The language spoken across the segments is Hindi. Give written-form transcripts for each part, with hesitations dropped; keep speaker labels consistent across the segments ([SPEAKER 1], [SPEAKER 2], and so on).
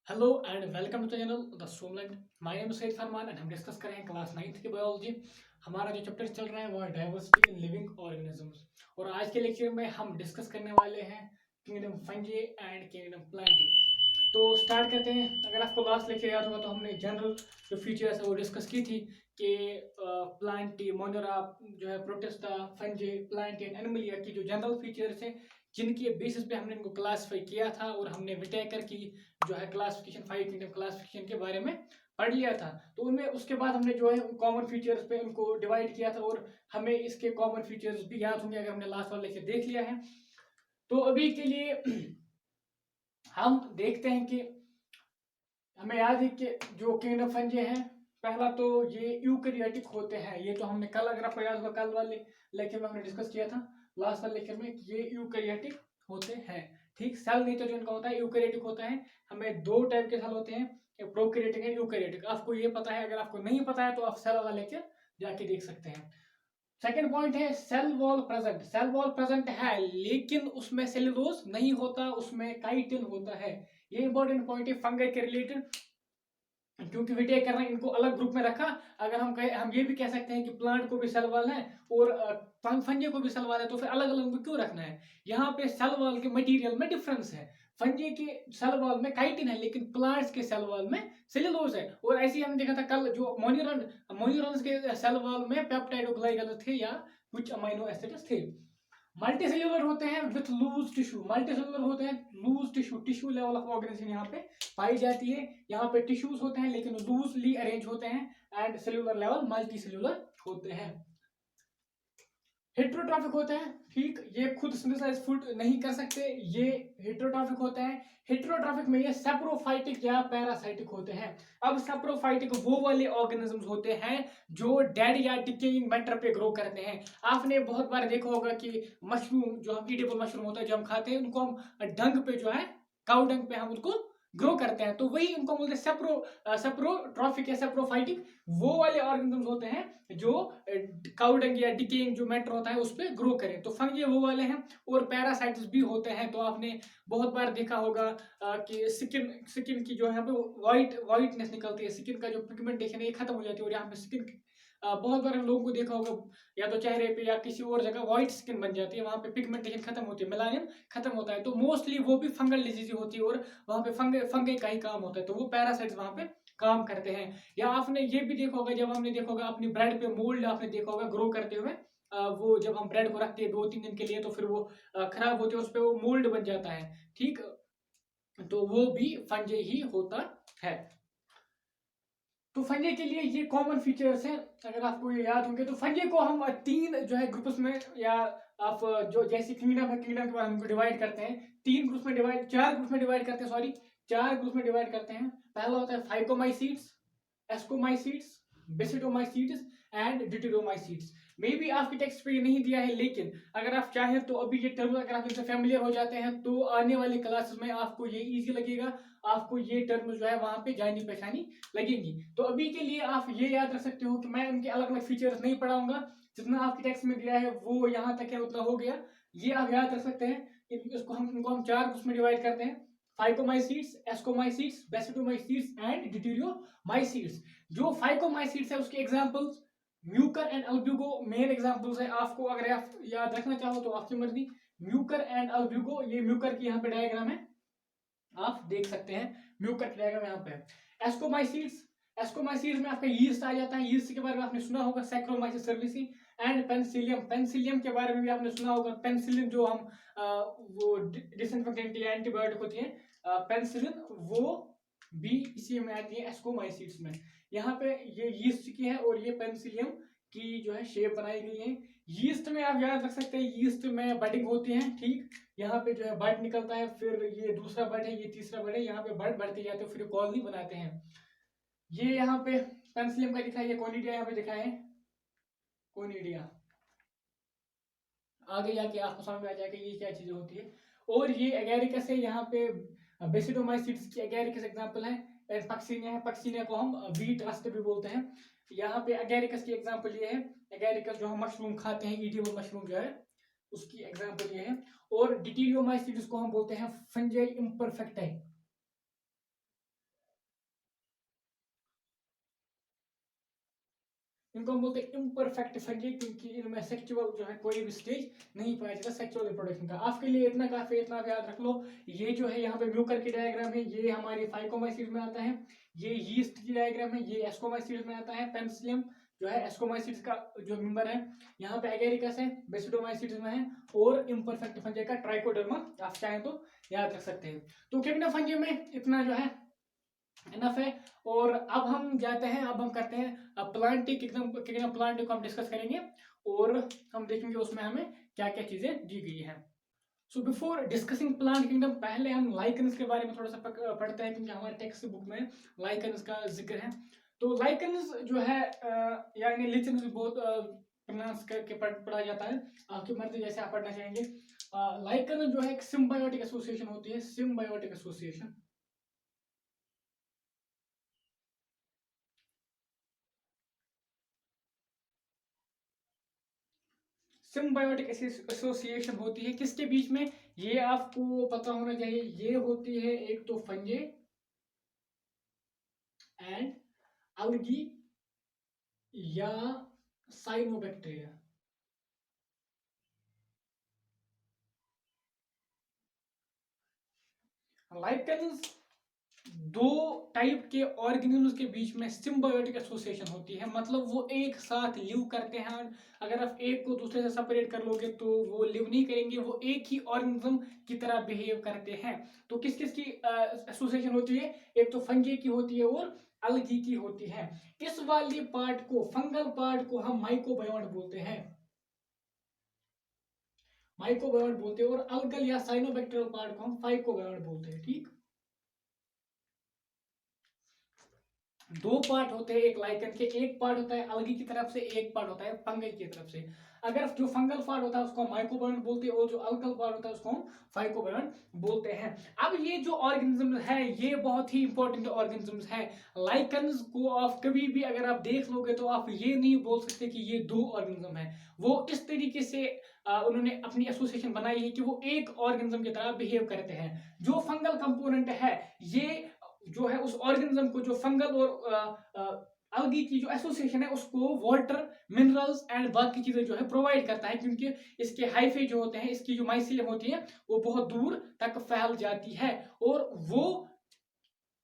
[SPEAKER 1] Hello and welcome to the channel the student. My name is Syed Farman and हम डिस्कस कर रहे हैं क्लास 9th की बायोलॉजी। हमारा जो चैप्टर चल रहा है वो है डाइवर्सिटी इन लिविंग ऑर्गेनिजम्स। और आज के लेक्चर में हम डिस्कस करने वाले हैं kingdom fungi and kingdom Plantae. तो स्टार्ट करते हैं। अगर आपको लास्ट लेक्चर याद होगा तो हमने जनरल जो फीचर्स है वो डिस्कस की थी कि प्लांटी मोनरा जो है protista fungi Plantae and Animalia की जो जनरल फीचर्स है जिनके बेसिस पे हमने इनको क्लासिफाई किया था और हमने विटेकर की जो है क्लासिफिकेशन 5 किंगडम क्लासिफिकेशन के बारे में पढ़ लिया था। तो उनमें उसके बाद हमने जो है कॉमन फीचर्स पे उनको डिवाइड किया था और हमें इसके कॉमन फीचर्स भी याद होंगे अगर हमने लास्ट वाला लेक्चर देख लिया है। तो अभी के लिए हम देखते हैं कि हमें याद है कि जो किंगडम फंजी हैं पहला तो ये यूकैरियोटिक होते हैं। ये तो हमने कल, अगर आपको याद होगा, कल वाले लेक्चर में हमने डिस्कस किया था, लास्ट वाले लेक्चर में, कि ये यूकैरियोटिक होते हैं। ठीक, सेल नेचर जो इनका होता है यूकैरियोटिक होता है। हमें दो टाइप के सेल होते हैं, एक प्रोकैरियोटिक एंड यूकैरियोटिक। आपको ये पता है, अगर आपको नहीं पता है तो आप सेल वाला लेक्चर जाके देख सकते हैं। सेकेंड पॉइंट है cell wall present. Cell wall present है लेकिन उसमें सेलुलोज नहीं होता, उसमें काइटिन होता है। ये इंपॉर्टेंट पॉइंट है फंगस के रिलेटेड, क्योंकि विटेक करना इनको अलग ग्रुप में रखा। अगर हम कहें, हम ये भी कह सकते हैं कि प्लांट को भी सेल वॉल है और फंजी को भी सेल वॉल है, तो फिर अलग अलग में क्यों रखना है। यहाँ पे सेल वॉल के मटेरियल में डिफरेंस है। फंजी के सेल वॉल में काइटिन है लेकिन प्लांट्स के सेल वॉल में सेलुलोज है। और ऐसे ही हमने देखा था कल, जो मोन्यूरॉन्स के सेल वॉल में पेप्टाइडोग्लाइकन थे या कुछ अमीनो एसिड्स थे। मल्टीसेल्यूलर होते हैं विथ लूज टिश्यू। मल्टीसेल्यूलर होते हैं loose tissue. Tissue level of organism यहाँ पे पाई जाती है। यहाँ पे टिश्यूज होते हैं लेकिन लूजली अरेंज होते हैं। And cellular level multi cellular होते हैं। हेट्रोट्रॉफिक होते हैं। ठीक, ये खुद सिंथेसाइज फूड नहीं कर सकते, ये हेट्रोट्रॉफिक होते हैं। हेट्रोट्रॉफिक में ये सेप्रोफाइटिक या पैरासाइटिक होते हैं। अब सेप्रोफाइटिक वो वाले ऑर्गेनिजम्स होते हैं जो डेड या डिकेइंग मैटर पे ग्रो करते हैं। आपने बहुत बार देखा होगा कि मशरूम, जो हम ईटेबल मशरूम होता है जो हम खाते हैं, उनको हम डंग पे जो है, काउ डंग पे हम उसको ग्रो करते हैं, तो वही उनको बोलते हैं सेप्रोट्रॉफिक या सेप्रोफाइटिक। वो वाले ऑर्गेनिजम्स होते हैं जो काउडंग या डिकेइंग जो मैटर होता है उस पर ग्रो करें, तो फंगी वो वाले हैं। और पैरासाइट्स भी होते हैं। तो आपने बहुत बार देखा होगा कि स्किन स्किन की जो है यहाँ पे वाइटनेस निकलती है, स्किन का जो पिगमेंटेशन है ये खत्म हो जाती है। और यहाँ पे स्किन बहुत बार लोगों को देखा होगा, या तो चेहरे पे या किसी और जगह व्हाइट स्किन बन जाती है, वहां पे पिगमेंटेशन खत्म होती है, मेलानिन खत्म होता है। तो मोस्टली वो भी फंगल डिजीज होती है और वहां पे फंगे का ही काम होता है, तो वो पैरासाइट्स वहां पे काम करते हैं। या आपने ये भी देखा होगा, जब हमने देखा होगा अपनी ब्रेड पे मोल्ड आपने देखा होगा ग्रो करते हुए, वो जब हम ब्रेड को रखते हैं 2-3 दिन के लिए तो फिर वो खराब होते हैं, उस पर वो मोल्ड बन जाता है। ठीक, तो वो भी फंजे ही होता है। तो फंजे के लिए ये कॉमन फीचर्स हैं, अगर आपको ये याद होंगे। तो फंजे को हम तीन जो है ग्रुप्स में, या आप जो जैसे किंगडम है, किंगडम के बाद हम डिवाइड करते हैं तीन ग्रुप में, डिवाइड चार ग्रुप में डिवाइड करते हैं, सॉरी, चार ग्रुप में डिवाइड करते हैं। पहला होता है phycomycetes, ascomycetes, basidiomycetes and deuteromycetes. Maybe आपके टेक्स्ट पे ये नहीं दिया है, लेकिन अगर आप चाहें तो अभी ये टर्म अगर आप इनसे फेमिलियर हो जाते हैं तो आने वाली क्लासेस में आपको ये इजी लगेगा, आपको ये टर्म जो है वहां पे जानी पहचानी लगेंगी। तो अभी के लिए आप ये याद रख सकते हो कि मैं उनके अलग अलग फीचर्स नहीं पढ़ाऊंगा, जितना आपके टेक्स्ट में दिया है वो यहाँ तक है, उतना हो गया। ये आप याद रख सकते हैं। इनको हम चार ग्रुप में डिवाइड करते हैं: फाइकोमाइसीट्स, एस्कोमाइसीट्स, बेसिडोमाइसीट्स एंड डिटिरियोमाइसीट्स। जो फाइकोमाइसीट्स है उसके examples Mucor and Albugo main examples है। आपको अगर आप याद रखना चाहो तो आपकी मर्जी। म्यूकर एंड अल्ब्यूगो, ये म्यूकर की यहाँ पे डायग्राम है, आप देख सकते हैं। म्यूकर की डायग्राम यहाँ पे है। एस्कोमाइसीट्स, एस्कोमाइसीट्स में आपका यीस्ट आ जाता है। यीस्ट के बारे में आपने सुना होगा, saccharomyces cerevisiae and Penicillium. Penicillium के बारे में भी आपने सुना होगा। पेनिसिलिन जो हम वो डिसइंफेक्टेंट या एंटीबायोटिक होती है, पेनिसिलिन, वो भी इसी में आती है एस्कोमाइसीट्स में। यहाँ पे ये यीस्ट की है और ये पेनिसिलियम की जो है शेप बनाई गई है। यीस्ट में आप याद रख सकते हैं, यीस्ट में बडिंग होती है। ठीक, यहाँ पे जो है बर्ड निकलता है, फिर ये दूसरा बर्ड है, ये तीसरा बर्ड है, यहाँ पे बर्ड बढ़ते जाते हैं, फिर कॉलोनी बनाते हैं। ये यहाँ पे पेनिसिलियम का दिखा है, ये कोनिडिया यहाँ पे दिखा है, कोनिडिया। आगे जाके आपको समझ में आ जाएगा ये क्या चीजें होती है। और ये एगेरिकस है, यहाँ पे बेसिडोमाइसीट्स की एगेरिकस एग्जांपल है। पक्सिनिया है, पक्सिनिया को हम व्हीट रस्ट भी बोलते हैं। यहाँ पे एगेरिकस की एग्जांपल ये है, एगेरिकस जो हम मशरूम खाते हैं, ईटेबल मशरूम जो है, उसकी एग्जांपल ये है। और डिटिरियोमाइसीट्स को हम बोलते हैं फंजाई इम्परफेक्टाई। इनको हम बोलते हैं इम्परफेक्ट फंजी, क्योंकि इनमें सेक्सुअल जो है कोई भी स्टेज नहीं पाया जाता सेक्सुअल रिप्रोडक्शन का। आपके लिए इतना काफी, इतना आप याद रख लो। ये जो है यहाँ पे म्यूकर की डायग्राम है, ये हमारी फाइकोमाइसीट्स में आता है। ये यीस्ट की डायग्राम है, ये एस्कोमाइसीट्स में आता है। पेनिसिलियम जो है एस्कोमाइसीट्स का जो मेंबर है। यहाँ पे एगेरिकस है, बेसिडोमाइसीट्स में है। और इम्परफेक्ट फंजी का ट्राइकोडर्मा आप चाहें तो याद रख सकते हैं। तो किंगडम फंजी में इतना जो है इनफ है। और अब हम जाते हैं, अब हम करते हैं प्लांटिक किंगडम, किंगडम प्लांटिक को हम डिस्कस करेंगे और हम देखेंगे उसमें हमें क्या क्या चीजें दी गई हैं। So before discussing plant kingdom, पहले हम लाइकन्स के बारे में थोड़ा सा पढ़ते हैं, क्योंकि हमारे टेक्स्ट बुक में लाइकन्स का जिक्र है। तो लाइकन्स जो है या इन्हें लिचन्स भी बहुत प्रोनाउंस करके पढ़ा जाता है, आपकी मर्जी जैसे आप पढ़ना चाहेंगे। लाइकन जो है एक सिम्बायोटिक एसोसिएशन होती है, सिम्बायोटिक एसोसिएशन। सिम्बायोटिक एसोसिएशन होती है किसके बीच में, ये आपको पता होना चाहिए। ये होती है एक तो फंजे एंड अलगी या साइनोबैक्टीरिया। लाइकेंस दो टाइप के ऑर्गेनिजम्स के बीच में सिम्बायोटिक एसोसिएशन होती है, मतलब वो एक साथ लिव करते हैं। अगर आप एक को दूसरे से सेपरेट कर लोगे तो वो लिव नहीं करेंगे, वो एक ही ऑर्गेनिज्म की तरह बिहेव करते हैं। तो किस किस की एसोसिएशन होती है, एक तो फंगी की होती है और अलगी की होती है। इस वाली पार्ट को, फंगल पार्ट को हम माइकोबायोट बोलते हैं, माइकोबायोट बोलते हैं। और अलगल या साइनोबैक्टीरियल पार्ट को हम फाइकोबायोट बोलते हैं। ठीक, दो पार्ट होते हैं एक लाइकन के, एक पार्ट होता है अलगी की तरफ से, एक पार्ट होता है फंगल की तरफ से। अगर जो फंगल पार्ट होता है उसको हम माइकोबायोट बोलते हैं और जो अल्कल पार्ट होता है उसको हम फाइकोबायोट बोलते हैं। अब ये जो ऑर्गेनिज्म है ये बहुत ही इंपॉर्टेंट ऑर्गेनिजम्स है। लाइकन्स को आप कभी भी अगर आप देख लोगे तो आप ये नहीं बोल सकते कि ये दो ऑर्गेनिज्म है। वो इस तरीके से उन्होंने अपनी एसोसिएशन बनाई है कि वो एक ऑर्गेनिज्म की तरह बिहेव करते हैं। जो फंगल कंपोनेंट है ये जो है उस ऑर्गेनिज्म को, जो फंगल और अलगी की जो एसोसिएशन है उसको वाटर, मिनरल्स एंड बाकी चीजें जो है प्रोवाइड करता है, क्योंकि इसके हाइफे जो होते हैं, इसकी जो माइसीलियम होती है वो बहुत दूर तक फैल जाती है। और वो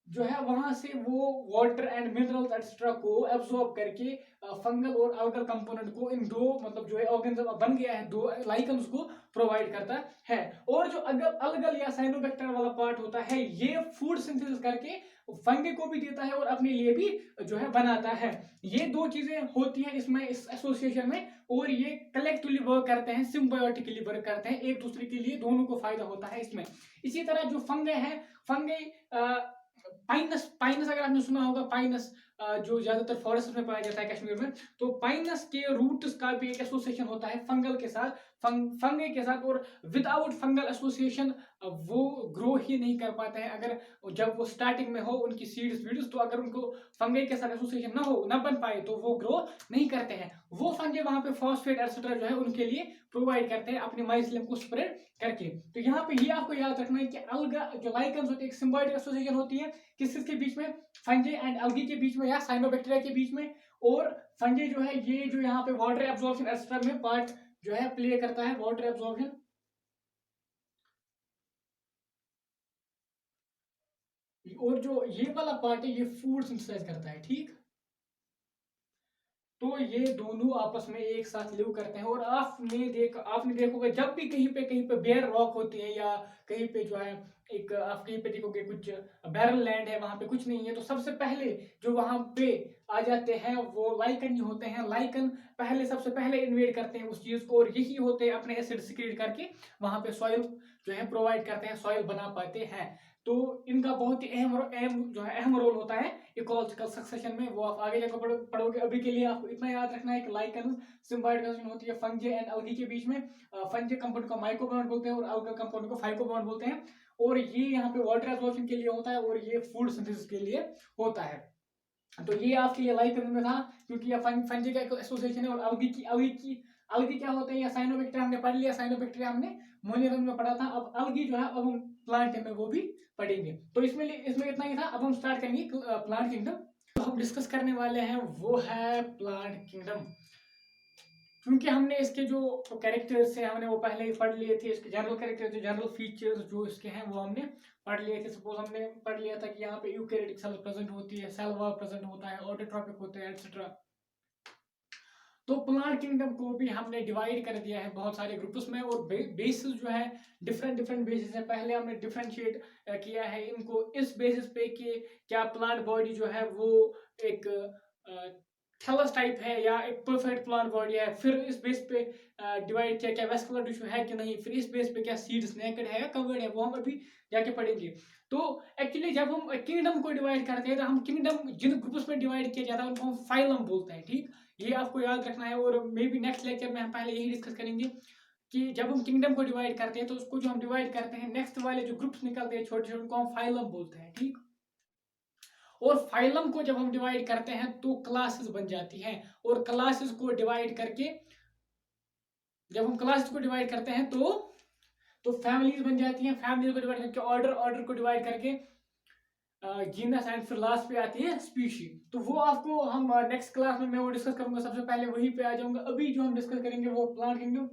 [SPEAKER 1] जो है वहां से वो वाटर एंड मिनरल्स एक्स्ट्रा को एब्सॉर्ब करके फंगल और अलगल कंपोनेंट को, इन दो मतलब जो है ऑर्गेनिज्म बन गया है दो लाइकन, उसको प्रोवाइड करता है। और जो अगर अलगल या साइनोबैक्टीरिया वाला पार्ट होता है ये फूड सिंथेसिस करके फंगे को भी देता है और अपने लिए भी जो है बनाता है। ये दो चीजें होती हैं इसमें, इस एसोसिएशन में। और ये कलेक्टिवली वर्क करते हैं, सिम्बायोटिकली वर्क करते हैं, एक दूसरे के लिए दोनों को फायदा होता है इसमें। इसी तरह जो फंगे हैं, फंगे पाइनस, पाइनस अगर आपने सुना होगा, पाइनस जो ज्यादातर फॉरेस्ट में पाया जाता है कश्मीर में, तो पाइनस के रूट्स का भी एक एसोसिएशन होता है फंगल के साथ, फंगे के साथ। और विदाउट फंगल एसोसिएशन वो ग्रो ही नहीं कर पाते हैं। अगर जब वो स्टार्टिंग में हो उनकी सीड्स वीड्स, तो अगर उनको फंगे के साथ एसोसिएशन ना हो, ना बन पाए, तो वो ग्रो नहीं करते हैं। वो फंगे वहां पे फॉस्फेट एटसेट्रा जो है उनके लिए प्रोवाइड करते हैं अपने माइसिलियम को स्प्रेड करके। तो यहाँ पे ये आपको याद रखना है कि अलगा जो लाइकन्स होती है एक सिम्बायोटिक एसोसिएशन होती है किसके बीच में, फंजी एंड अलगी के बीच में या साइनोबैक्टीरिया के बीच में। और फंजी जो है ये जो यहाँ पे वाटर एब्जॉर्प्शन एक्स्ट्रा में पार्ट जो है प्ले करता है, वाटर एब्जॉर्प्शन। और जो ये वाला पार्ट है ये फूड सिंथेसाइज करता है। ठीक, तो ये दोनों आपस में एक साथ लिव करते हैं। और आपने देखोगे जब भी कहीं पे बेयर रॉक होती है या कहीं पे जो है एक, आप कहीं पे देखोगे कुछ बैरल लैंड है, वहां पे कुछ नहीं है, तो सबसे पहले जो वहां पे आ जाते हैं वो लाइकन ही होते हैं। लाइकन पहले, सबसे पहले इन्वेड करते हैं उस चीज को, और यही होते हैं अपने एसिड सिक्रेट करके वहां पे सॉइल जो है प्रोवाइड करते हैं, सॉइल बना पाते हैं। तो इनका बहुत ही अहम जो है अहम रोल होता है इकोलॉजिकल सक्सेशन में, वो आप आगे जाकर पढ़ोगे। अभी के लिए आपको इतना याद रखना है कि लाइकन सिम्बायोटिक एसोसिएशन होती है फंजी एंड अलगी के बीच में। फंजी कंपाउंड को माइकोबायोट बोलते हैं और अलगल कंपाउंड को फाइकोबायोट बोलते हैं। और ये यहाँ पे वाटर एब्जॉर्प्शन के लिए होता है और ये फूड सिंथेसिस के लिए होता है। तो ये आपके लिए लाइकन में था, क्योंकि ये फंजी का एसोसिएशन है। और अलगी क्या होते हैं, या साइनोबैक्टीरिया हमने पढ़ लिया, साइनोबैक्टीरिया हमने मोनियरम में पढ़ा था। अब अलगी जो है अब हम प्लांट में वो भी पढ़ेंगे। तो इसमें इसमें इतना ही था। अब हम स्टार्ट करेंगे प्लांट किंगडम जो हम डिस्कस करने वाले हैं वो है प्लांट किंगडम। क्योंकि हमने इसके जो कैरेक्टर्स हैं हमने वो पहले ही पढ़ लिए थे, इसके जनरल कैरेक्टर जो जनरल फीचर्स जो इसके हैं वो हमने पढ़ लिए थे। सपोज हमने पढ़ लिया था कि यहाँ पे यूकैरियोटिक सेल प्रेजेंट होती है, सेल वॉल प्रेजेंट होता है, ऑटोट्रॉपिक होते हैं एटसेट्रा। तो प्लांट किंगडम को भी हमने डिवाइड कर दिया है बहुत सारे ग्रुप्स में, और बेसिस जो है डिफरेंट डिफरेंट बेसिस है। पहले हमने डिफरेंशिएट किया है इनको इस बेसिस पे कि क्या प्लांट बॉडी जो है वो एक थैलस टाइप है या एक परफेक्ट प्लांट बॉडी है। फिर इस बेस पे डिवाइड किया क्या वेस्कुलर टिश्यू है कि नहीं। फिर इस बेस पे क्या सीड्स नेकेड है या कवर्ड है, वो हम अभी जाके पढ़ेंगे। तो एक्चुअली जब हम किंगडम को डिवाइड करते हैं तो हम किंगडम जिन ग्रुप्स में डिवाइड किया जाता है उनको हम फाइलम बोलते हैं। ठीक, ये आपको याद रखना है। और मे बी नेक्स्ट लेक्चर में हम पहले यही डिस्कस करेंगे कि जब हम किंगडम को डिवाइड करते हैं तो उसको जो हम डिवाइड करते हैं नेक्स्ट वाले जो ग्रुप्स निकलते हैं छोटे छोटे उनको हम फाइलम बोलते हैं। ठीक, और फाइलम को जब हम डिवाइड करते हैं तो क्लासेस बन जाती हैं, और क्लासेस को डिवाइड करके जब हम क्लासेस को डिवाइड करते हैं तो फैमिलीज बन जाती हैं। फैमिलीज को डिवाइड करके ऑर्डर, ऑर्डर को डिवाइड करके जीनस, एंड फिर लास्ट पे आती है स्पीशी। तो वो आपको हम नेक्स्ट क्लास में मैं वो डिस्कस करूंगा। सबसे पहले वहीं पे आ जाऊंगा। अभी जो हम डिस्कस करेंगे वो प्लांट किंगडम।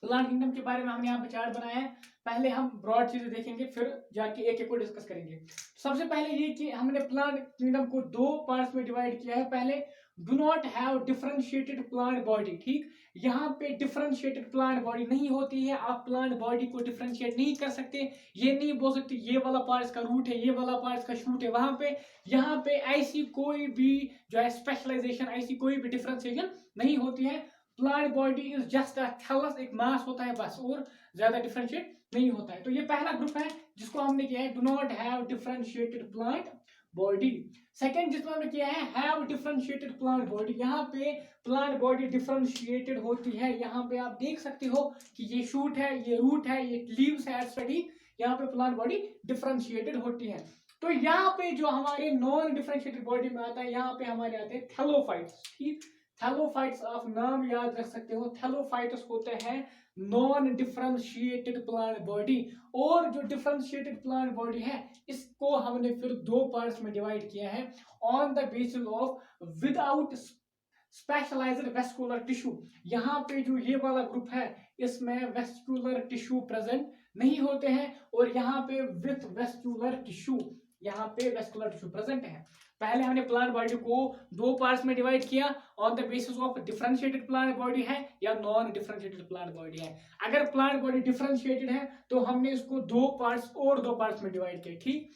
[SPEAKER 1] प्लांट किंगडम के बारे में हमने यहाँ पे चार्ट बनाया है। पहले हम ब्रॉड चीजें देखेंगे, फिर जाके एक एक को डिस्कस करेंगे। सबसे पहले ये कि हमने प्लांट किंगडम को दो पार्ट्स में डिवाइड किया है। पहले do not have differentiated plant body. ठीक, यहाँ पे डिफरेंशिएटेड प्लांट बॉडी नहीं होती है। आप प्लांट बॉडी को डिफरेंशिएट नहीं कर सकते। ये नहीं बोल सकते ये वाला पार्ट इसका रूट है, ये वाला पार्ट इसका शूट है। वहां पे यहाँ पे ऐसी कोई भी जो है स्पेशलाइजेशन, ऐसी कोई भी डिफरेंशिएशन नहीं होती है। Plant body is just a thallus, एक मास होता है बस, और ज्यादा डिफरेंशिएट नहीं होता है। तो ये पहला ग्रुप है जिसको हमने किया है do not have differentiated plant body. Second जिसमें हमने किया है हैव डिफरेंशिएटेड प्लांट बॉडी। यहाँ पे प्लांट बॉडी डिफरेंशिएटेड होती है। यहाँ पे आप देख सकते हो कि ये शूट है, ये रूट है, ये लीव्स है एक्सेट्रा। यहाँ पे प्लांट बॉडी डिफरेंशिएटेड होती है। तो यहाँ पे जो हमारे नॉन डिफरेंशिएटेड बॉडी में आता है, यहाँ पे हमारे आते हैं थैलोफाइट्स। ठीक, थैलोफाइट्स आप नाम याद रख सकते हो। थैलोफाइट्स होते हैं नॉन डिफरेंशिएटेड प्लांट बॉडी। और जो डिफरेंशिएटेड प्लांट बॉडी है इसको हमने फिर दो पार्ट्स में डिवाइड किया है on the basis of without specialised vascular tissue. यहाँ पे जो ये वाला ग्रुप है इसमें वेस्कुलर टिश्यू प्रेजेंट नहीं होते हैं, और यहाँ पे विथ वेस्कुलर टिश्यू, यहाँ पे वेस्कुलर टिश्यू प्रेजेंट है। पहले हमने प्लांट बॉडी को दो पार्ट्स में डिवाइड किया on the basis of differentiated plant body है या नॉन डिफरेंशिएटेड प्लांट बॉडी है। अगर प्लांट बॉडी डिफरेंशिएटेड है तो हमने इसको दो पार्ट्स और दो पार्ट्स में डिवाइड किया। ठीक,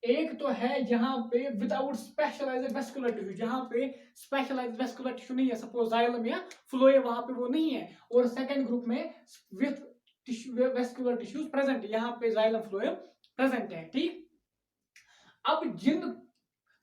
[SPEAKER 1] एक तो है यहाँ पे विदाउट स्पेशलाइज्ड वेस्कुलर टिश्यू, जहाँ पे स्पेशलाइज्ड वेस्कुलर टिश्यू नहीं है, सपोज जाइलम या फ्लोएम वहां पे वो नहीं है। और सेकंड ग्रुप में with tissue vascular tissues present, यहाँ पे जाइलम फ्लोएम प्रेजेंट है। ठीक, अब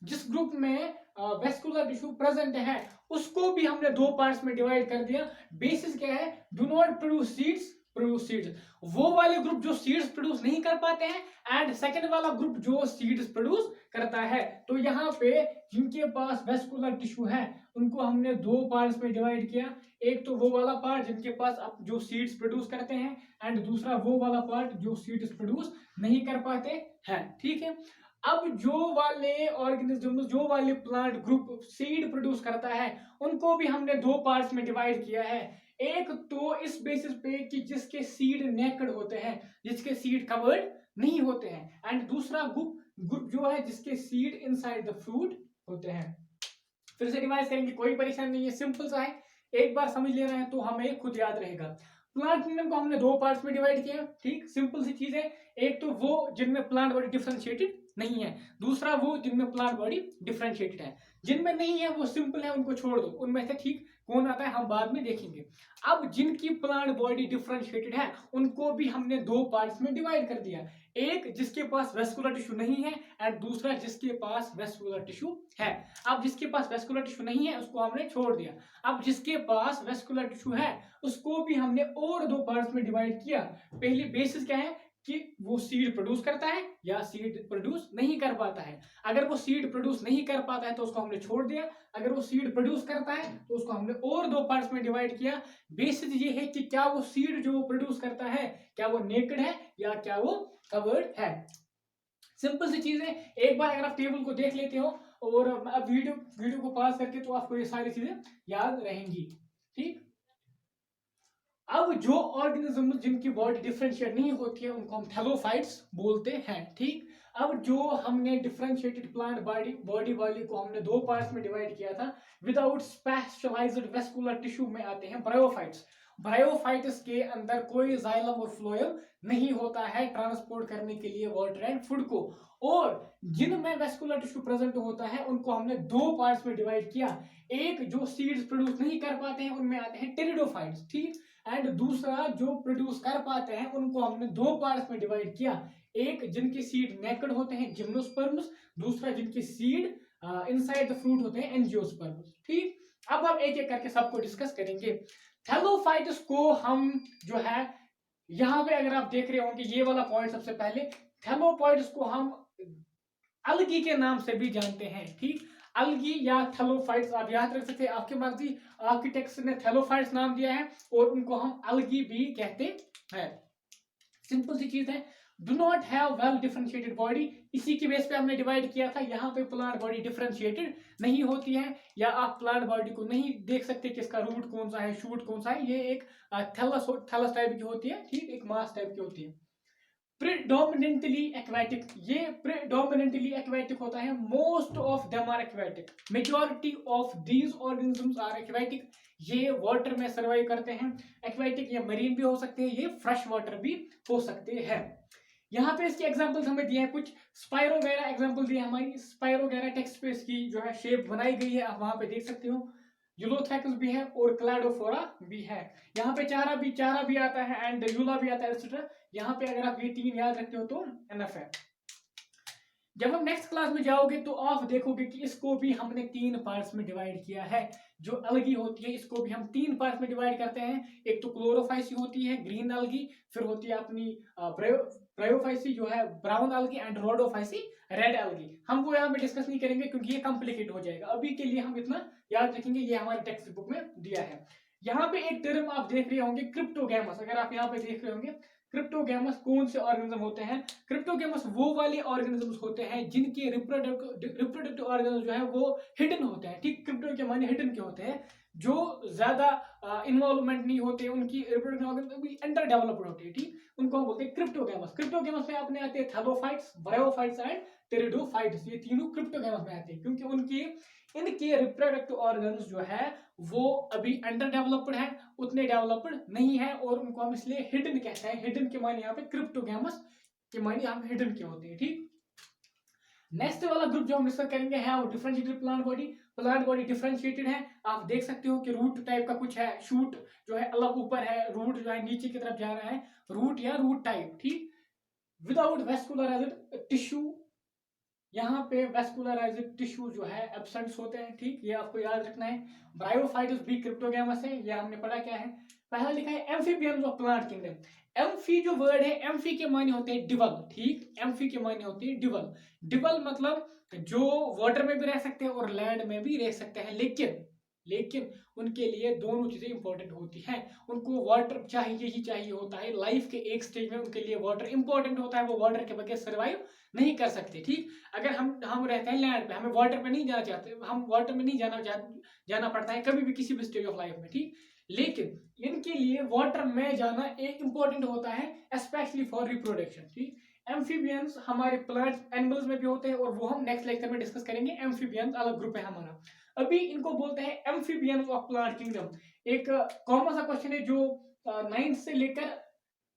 [SPEAKER 1] जिस ग्रुप में वेस्कुलर टिश्यू प्रेजेंट है उसको भी हमने दो पार्ट्स में डिवाइड कर दिया। बेसिस क्या है, do not produce seeds, produce seeds. वो वाले ग्रुप जो सीड्स प्रोड्यूस नहीं कर पाते हैं, एंड सेकंड वाला ग्रुप जो सीड्स प्रोड्यूस करता है। तो यहाँ पे जिनके पास वेस्कुलर टिश्यू है उनको हमने दो पार्ट्स में डिवाइड किया। एक तो वो वाला पार्ट जिनके पास अब जो सीड्स प्रोड्यूस करते हैं, एंड दूसरा वो वाला पार्ट जो सीड्स प्रोड्यूस नहीं कर पाते हैं। ठीक है, अब जो वाले ऑर्गेनिज्म, जो वाले प्लांट ग्रुप सीड प्रोड्यूस करता है उनको भी हमने दो पार्ट्स में डिवाइड किया है। एक तो इस बेसिस पे कि जिसके सीड नेकेड होते हैं, जिसके सीड कवर्ड नहीं होते हैं, एंड दूसरा ग्रुप जो है जिसके सीड इनसाइड द फ्रूट होते हैं। फिर से रिवाइज करेंगे, कोई परेशानी नहीं है, सिंपल सा है, एक बार समझ लेना है तो हमें खुद याद रहेगा। प्लांट किंगडम को हमने दो पार्ट्स में डिवाइड किया। ठीक, सिंपल सी चीज है। एक तो वो जिनमें प्लांट बॉडी डिफरेंशिएटेड नहीं है, दूसरा वो जिनमें प्लांट बॉडी डिफरेंशिएटेड है। जिनमें नहीं है वो सिंपल है, उनको छोड़ दो। उनमें से ठीक कौन आता है हम बाद में देखेंगे। अब जिनकी प्लांट बॉडी डिफरेंशिएटेड है उनको भी हमने दो पार्ट्स में डिवाइड कर दिया। एक जिसके पास वेस्कुलर टिश्यू नहीं है, एंड दूसरा जिसके पास वेस्कुलर टिश्यू है। अब जिसके पास वेस्कुलर टिश्यू नहीं है उसको हमने छोड़ दिया। अब जिसके पास वेस्कुलर टिश्यू है उसको भी हमने और दो पार्ट्स में डिवाइड किया। पहली बेसिस क्या है कि वो सीड प्रोड्यूस करता है या सीड प्रोड्यूस नहीं कर पाता है। अगर वो सीड प्रोड्यूस नहीं कर पाता है तो उसको हमने छोड़ दिया। अगर वो सीड प्रोड्यूस करता है तो उसको हमने और दो पार्ट्स में डिवाइड किया। बेसिस ये है कि क्या वो सीड जो वो प्रोड्यूस करता है क्या वो नेकेड है या क्या वो कवर्ड है। सिंपल सी चीज है, एक बार अगर आप टेबल को देख लेते हो और अब वीडियो को पास करके तो आपको ये सारी चीजें याद रहेंगी। ठीक, अब जो ऑर्गेनिज्म जिनकी बॉडी डिफरेंशिएट नहीं होती है उनको हम थैलोफाइट्स बोलते हैं। ठीक, अब जो हमने डिफरेंशिएटेड प्लांट बॉडी वाली को हमने दो पार्ट्स में डिवाइड किया था, विदाउट स्पेशलाइज्ड वेस्कुलर टिश्यू में आते हैं ब्रायोफाइट्स। ब्रायोफाइट्स के अंदर कोई जाइलम और फ्लोएम नहीं होता है ट्रांसपोर्ट करने के लिए वाटर एंड फूड को, और जिनमें वेस्कुलर टिश्यू प्रेजेंट होता है उनको हमने दो पार्ट्स में डिवाइड किया। एक जो सीड्स प्रोड्यूस नहीं कर पाते हैं उनमें आते हैं टेरिडोफाइट्स। ठीक, एंड दूसरा जो प्रोड्यूस कर पाते हैं उनको हमने दो पार्ट्स में डिवाइड किया, एक जिनके सीड नेकेड होते हैं जिम्नोस्पर्म्स, दूसरा जिनके सीड इनसाइड द फ्रूट होते हैं एंजियोस्पर्म्स। ठीक, अब हम एक एक करके सबको डिस्कस करेंगे। थैलोफाइट्स को हम जो है यहाँ पे अगर आप देख रहे होंगे ये वाला पॉइंट सबसे पहले, थैलोफाइट्स को हम अलगी के नाम से भी जानते हैं। ठीक, अलगी या थैलोफाइट्स आप याद रख सकते हैं, आपकी मर्जी, आपकी टेक्स्ट ने थैलोफाइट्स नाम दिया है और उनको हम अलगी भी कहते हैं। सिंपल सी चीज है, do not have well differentiated body, इसी की बेस पे हमने डिवाइड किया था। यहाँ पे प्लांट बॉडी डिफरेंशिएटेड नहीं होती है, या आप प्लांट बॉडी को नहीं देख सकते कि इसका रूट कौन सा है, शूट कौन सा है, ये एक थैलस टाइप की होती है। ठीक, एक मास टाइप की होती है। प्रीडोमिनेंटली एक्वेटिक, ये प्रीडोमिनेंटली एक्वेटिक होता है, most of them are aquatic, majority of these organisms are aquatic, ये वाटर में सर्वाइव करते हैं। एक्वेटिक ये मरीन भी हो सकते हैं, ये फ्रेश वाटर भी हो सकते हैं। यहाँ पे इसके एग्जांपल्स हमें दिए हैं कुछ, स्पाइरोगैरा एग्जांपल दिए हमारी, स्पाइरोगैरा टेक्स्ट पे इसकी जो है शेप बनाई गई है, आप वहां पे देख सकते हो। यूलोथैकस भी है और क्लैडोफोरा भी है। यहाँ पे चारा भी आता है एंड यूला भी आता है एक्सेट्रा। यहाँ पे अगर आप ये तीन याद रखते हो तो एनफ है। जब हम नेक्स्ट क्लास में जाओगे तो आप देखोगे कि इसको भी हमने तीन पार्ट्स में डिवाइड किया है। जो अलगी होती है इसको भी हम तीन पार्ट्स में डिवाइड करते हैं, एक तो क्लोरोफाइसी होती है ग्रीन अलगी, फिर होती है अपनी ब्रायोफाइसी जो है ब्राउन अलगी, एंड रोडोफाइसी रेड अलगी। हम वो यहाँ पे डिस्कस नहीं करेंगे क्योंकि ये कॉम्प्लिकेट हो जाएगा, अभी के लिए हम इतना याद रखेंगे, ये हमारे टेक्स्ट बुक में दिया है। यहाँ पे एक टर्म आप देख रहे होंगे क्रिप्टोगैमस, अगर आप यहाँ पे देख रहे होंगे क्रिप्टोगैमस कौन से ऑर्गेनिज्म होते हैं, क्रिप्टोगैमस वो वाले ऑर्गेनिजम्स होते हैं जिनके रिप्रोडक्टिव ऑर्गन जो है वो हिडन होते हैं। ठीक, क्रिप्टो के माने हिडन के होते हैं, जो ज्यादा इन्वॉल्वमेंट नहीं होते, उनकी रिप्रोडक्टिव ऑर्गन भी अंडर डेवलप्ड होती है। ठीक, उनको हम बोलते हैं क्रिप्टोगैमस। क्रिप्टोगैमस में अपने आते हैं थैलोफाइट्स, ब्रायोफाइट्स एंड टेरिडोफाइट्स, ये तीनों क्रिप्टोगैमस में आते हैं क्योंकि इनके रिप्रोडक्टिव ऑर्गन्स जो है वो अभी अंडर डेवलप्ड है, उतने डेवलप्ड नहीं है, और उनको हम इसलिए हिडन कहते हैं। हिडन के माने यहाँ पे क्रिप्टोगैमस के माने हम हिडन के होते हैं। ठीक, नेक्स्ट वाला ग्रुप जो हम डिस्कस करेंगे है वो differentiated plant body. Plant body differentiated है, आप देख सकते हो कि रूट टाइप का कुछ है, शूट जो है अलग ऊपर है, रूट जो है नीचे की तरफ जा रहा है, रूट या रूट टाइप। ठीक, विदाउट वेस्कुलराइज्ड टिश्यू, यहाँ पे वेस्कुलराइज्ड टिश्यू जो है एब्सेंट होते हैं। ठीक, ये आपको याद रखना है। ब्रायोफाइट्स भी क्रिप्टोगैमस है, ये हमने पढ़ा क्या है, पहला लिखा है amphibians of plant kingdom. Amphi जो वर्ड है, एम्फी के माने होते हैं डिवल। ठीक, एम्फी के माने होते हैं डिवल। डिवल मतलब जो वाटर में भी रह सकते हैं और लैंड में भी रह सकते हैं, लेकिन उनके लिए दोनों चीजें इंपॉर्टेंट होती हैं। उनको वाटर चाहिए ही चाहिए होता है, लाइफ के एक स्टेज में उनके लिए वाटर इंपॉर्टेंट होता है, वो वाटर के बगैर सर्वाइव नहीं कर सकते। ठीक, अगर हम रहते हैं लैंड पे, हमें वाटर पे नहीं जाना चाहते, हम वाटर में नहीं जाना पड़ता है कभी भी किसी भी स्टेज ऑफ लाइफ में। ठीक, लेकिन इनके लिए वाटर में जाना एक इंपॉर्टेंट होता है, स्पेशली फॉर रिप्रोडक्शन। ठीक, एम्फीबियंस हमारे प्लांट एनिमल्स में भी होते हैं और वो हम नेक्स्ट लेक्चर में डिस्कस करेंगे। एम्फीबियंस अलग ग्रुप है हमारा, अभी इनको बोलते हैं एम्फीबियंस ऑफ प्लांट किंगडम। एक कॉमन सा क्वेश्चन है जो 9th से लेकर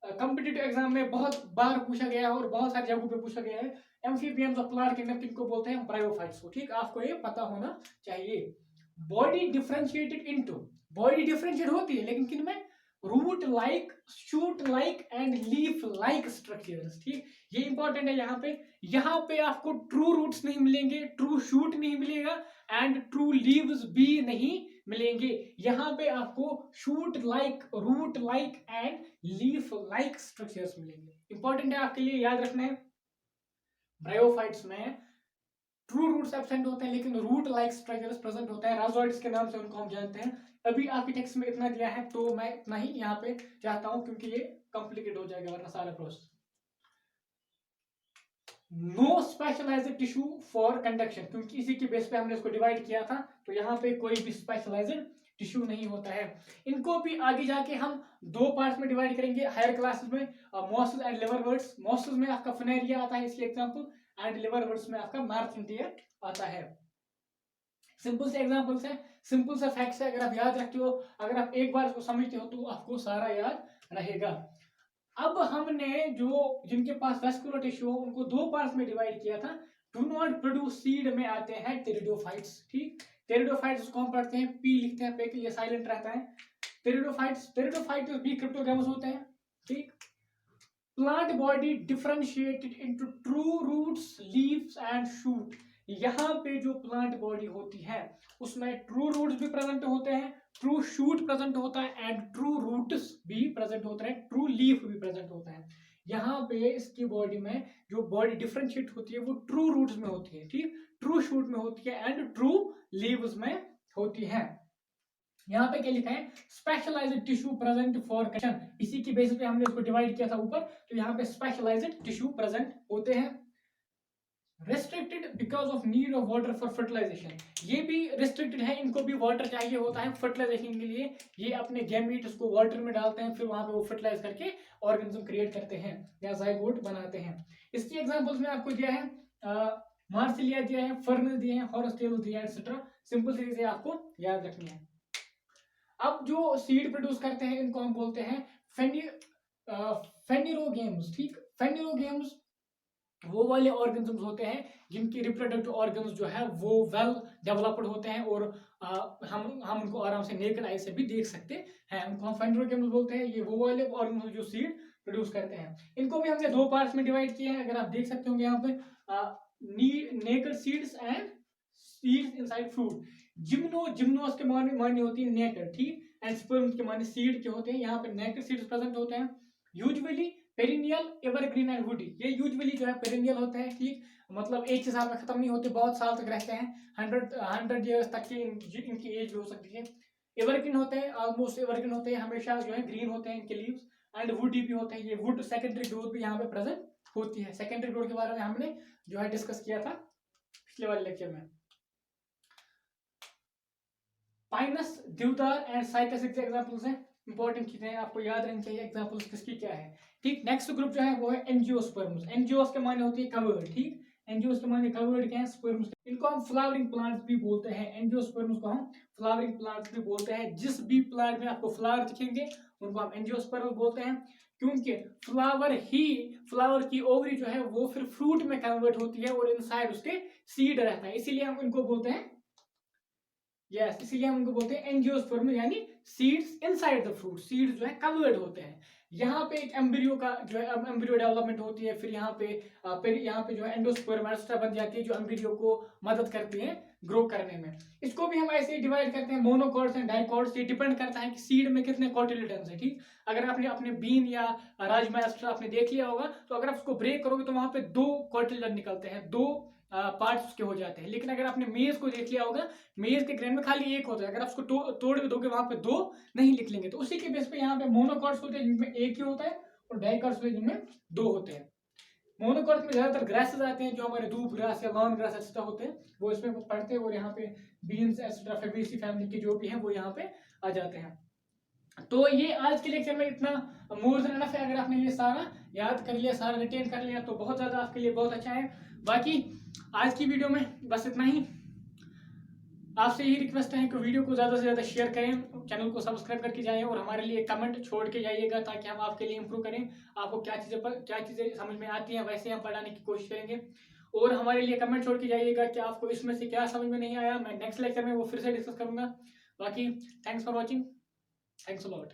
[SPEAKER 1] कॉम्पिटिटिव एग्जाम में बहुत बार पूछा गया है और बहुत सारी जगहों पे पूछा गया है। एम्फीबियंस ऑफ प्लांट किंगडम किनको बोलते हैं, ब्रायोफाइट्स को। ठीक, आपको ये पता होना चाहिए। Body differentiated into, body differentiate होती है लेकिन किन में, root like, shoot like and leaf like structures. ठीक, ये इंपॉर्टेंट है। यहाँ पे आपको ट्रू रूट्स नहीं मिलेंगे, ट्रू शूट नहीं मिलेगा एंड ट्रू लीव्स भी नहीं मिलेंगे। यहाँ पे आपको shoot like, root like and leaf like structures मिलेंगे। इंपॉर्टेंट है, आपके लिए याद रखना है। ब्रायोफाइट्स में ट्रू रूट्स एब्सेंट होते हैं लेकिन रूट लाइक स्ट्रक्चर्स प्रेजेंट होता है, राजोइड्स के नाम से उनको हम जानते हैं। अभी आपके टेक्स्ट में इतना दिया है तो मैं इतना ही यहाँ पे चाहता हूँ क्योंकि ये कॉम्प्लिकेट हो जाएगा वरना सारा process. No specialised tissue for conduction, क्योंकि इसी के बेस पे हमने इसको डिवाइड किया था, तो यहाँ पे कोई भी स्पेशलाइज्ड टिश्यू नहीं होता है। इनको भी आगे जाके हम दो पार्ट्स में डिवाइड करेंगे हायर क्लासेस में, मॉसल्स एंड लिवरवर्ट्स। मॉसल्स में आपका फिनेरिया आता है, इसकी एग्जांपल, एंड लिवरवर्ट्स में आपका मार्चेंटियर आता है। सिंपल से एग्जांपल्स है, सिंपल से फैक्ट्स है, अगर आप याद रखते हो, अगर आप एक बार इसको समझते हो तो आपको सारा याद रहेगा। अब हमने जो जिनके पास वेस्कुलर टिश्यू हो उनको दो पार्ट्स में डिवाइड किया था। डू नॉट प्रोड्यूस सीड में आते हैं टेरिडोफाइट्स, ठीक। टेरिडोफाइट्स को हम पढ़ते हैं, पी लिखते हैं, पे के लिए साइलेंट रहता है। टेरिडोफाइट्स भी क्रिप्टोगैमस होते हैं, ठीक। Plant body differentiated into true roots, leaves and shoot. यहाँ पे जो प्लांट बॉडी होती है उसमें ट्रू रूट्स भी प्रेजेंट होते हैं, ट्रू शूट प्रेजेंट होता है, एंड ट्रू रूट्स भी प्रेजेंट होता है, ट्रू लीफ भी प्रेजेंट होता है। यहाँ पे इसकी बॉडी में जो बॉडी डिफरेंशिएट होती है वो ट्रू रूट्स में होती है, ठीक, ट्रू शूट में होती है, एंड ट्रू लीव्स में होती है। यहाँ पे क्या लिखा है, specialised tissue present for conduction, इसी की बेसिस पे हमने इसको डिवाइड किया था ऊपर, तो यहाँ पे स्पेशलाइज्ड टिश्यू प्रेजेंट होते हैं। Restricted because of need of water for fertilisation, ये भी रिस्ट्रिक्टेड है, इनको भी वाटर चाहिए होता है फर्टिलाइजेशन के लिए। ये अपने गैमीट्स को वाटर में डालते हैं, फिर वहां पे वो फर्टिलाइज करके ऑर्गेनिज्म क्रिएट करते हैं या जाइगोट बनाते हैं। इसकी एग्जांपल्स में आपको दिया है, मार्सिलिया दिया है, फर्नस दिए हैं, हॉरस्टेरस दिया है, एक्सेट्रा। सिंपल सी चीजें आपको याद रखनी है। अब जो सीड प्रोड्यूस करते हैं इनको हम बोलते हैं फेनिरोगेम्स, ठीक। फेनिरोगेम्स वो वाले ऑर्गेनिजम्स होते हैं जिनकी रिप्रोडक्टिव ऑर्गन्स जो है वो वेल डेवलप्ड होते हैं, और हम उनको आराम से नेकेड आई से भी देख सकते हैं, उनको हम फेनिरोगेम्स बोलते हैं। ये वो वाले ऑर्गन्स जो सीड प्रोड्यूस करते हैं। इनको भी हमने दो पार्ट्स में डिवाइड किए हैं, अगर आप देख सकते होंगे यहाँ पे, naked seeds and seeds inside fruit. जिम्नोस के माने होती है नेकेड, ठीक, एंड स्पर्म्स के माने सीड के होते हैं। यहाँ पे नेकेड सीड्स प्रेजेंट होते हैं, usually perennial, evergreen and woody. ये यूजुअली जो है पेरिनियल होते हैं, ठीक, मतलब एक ही साल में खत्म नहीं होते, बहुत साल तक रहते हैं, 100 ईयर्स तक की इनकी एज हो सकती है। एवरग्रीन होते हैं, ऑलमोस्ट एवरग्रीन होते हैं, हमेशा जो है ग्रीन होते हैं इनके लीव्स, एंड वुडी भी होते हैं। ये वुड सेकेंडरी ग्रोथ भी यहाँ पे प्रेजेंट होती है। सेकेंडरी ग्रोथ के बारे में हमने जो है डिस्कस किया था पिछले वाले लेक्चर में। पाइनस, देवदार एंड साइकस एग्जांपल्स हैं, इंपॉर्टेंट चीजें आपको याद रहनी चाहिए, एग्जांपल्स किसकी क्या है, ठीक। नेक्स्ट ग्रुप जो है वो है एंजियोस्पर्म्स। एंजियोस के माने होती है कवर्ड, ठीक, एंजियोस के माने कवर्ड क्या है, स्पर्म्स। इनको हम फ्लावरिंग प्लांट्स भी बोलते हैं, एंजियोस्पर्म्स को हम फ्लावरिंग प्लांट्स भी बोलते हैं। जिस भी प्लांट में आपको फ्लावर दिखेंगे उनको हम एंजियोस्पर्म्स बोलते हैं, क्योंकि फ्लावर की ओवरी जो है वो फिर फ्रूट में कन्वर्ट होती है और इनसाइड उसके सीड रहता है, इसीलिए हम इनको बोलते हैं, यस, इसीलिए हम उनको बोलते हैं एंजियोस्पर्म, यानी seeds inside the fruit, seeds जो है कवर्ड होते हैं। यहाँ पे एक एम्ब्रियो का जो है एम्ब्रियो डेवलपमेंट होती है, फिर यहाँ पे जो है एंडोस्पर्म एक्स्ट्रा बन जाती है जो एम्ब्रियो को मदद करती है ग्रो करने में। इसको भी हम ऐसे ही डिवाइड करते हैं, मोनोकॉट्स एंड डाइकॉट्स। ये डिपेंड करता है कि सीड में कितने कॉटिलेडन्स है, ठीक। अगर आपने अपने बीन या राजमा एक्स्ट्रा आपने देख लिया होगा, तो अगर आप उसको ब्रेक करोगे तो वहां पे 2 कॉटिलेडन निकलते हैं, 2 पार्ट्स उसके हो जाते हैं। लेकिन अगर आपने मेज को देख लिया होगा, मेज के ग्रेन में खाली एक होता है, अगर आप उसको तोड़ भी दोगे वहां पे 2 नहीं निकलेंगे। तो उसी के बेस पे यहाँ पे मोनोकॉट्स होते हैं जिनमें एक ही होता है, और डाइकॉट्स होते हैं जिनमें 2 होते हैं। मोनोकॉट्स में ज्यादातर ग्रासेस आते हैं, जो हमारे धूप ग्रास या लॉन ग्रास एक्स्ट्रा होते हैं वो इसमें पड़ते हैं, और यहाँ पे बीन्स एक्स्ट्रा फेबेसी फैमिली के जो भी हैं वो यहाँ पे आ जाते हैं। तो ये आज के लेक्चर में इतना मोर देन एनफ है। अगर आपने ये सारा याद कर लिया, सारा रिटेन कर लिया, तो बहुत ज्यादा आपके लिए बहुत अच्छा है। बाकी आज की वीडियो में बस इतना ही। आपसे यही रिक्वेस्ट है कि वीडियो को ज़्यादा से ज़्यादा शेयर करें, चैनल को सब्सक्राइब करके जाएं, और हमारे लिए कमेंट छोड़ के जाइएगा ताकि हम आपके लिए इंप्रूव करें। आपको क्या चीज़ें समझ में आती हैं वैसे हम पढ़ाने की कोशिश करेंगे। और हमारे लिए कमेंट छोड़ के जाइएगा कि आपको इसमें से क्या समझ में नहीं आया, मैं नेक्स्ट लेक्चर में वो फिर से डिस्कस करूँगा। बाकी thanks for watching, thanks a lot.